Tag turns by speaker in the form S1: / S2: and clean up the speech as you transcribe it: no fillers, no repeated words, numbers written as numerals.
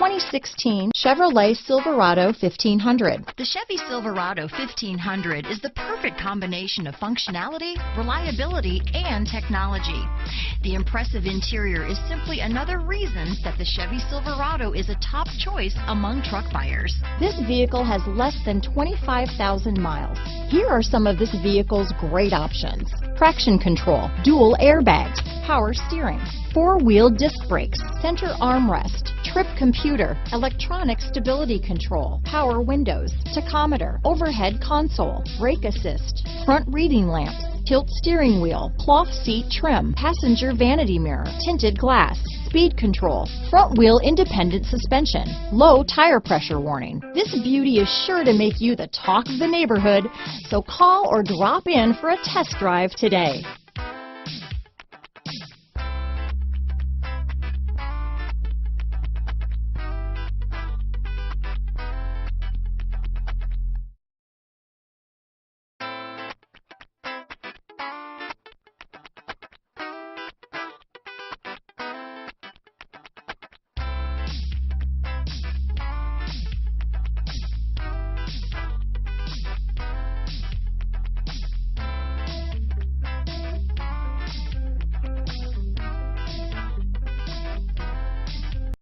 S1: 2016 Chevrolet Silverado 1500.
S2: The Chevy Silverado 1500 is the perfect combination of functionality, reliability, and technology. The impressive interior is simply another reason that the Chevy Silverado is a top choice among truck buyers.
S1: This vehicle has less than 25,000 miles. Here are some of this vehicle's great options: traction control, dual airbags, power steering, four-wheel disc brakes, center armrest, trip computer, electronic stability control, power windows, tachometer, overhead console, brake assist, front reading lamps, tilt steering wheel, cloth seat trim, passenger vanity mirror, tinted glass, speed control, front wheel independent suspension, low tire pressure warning. This beauty is sure to make you the talk of the neighborhood, so call or drop in for a test drive today.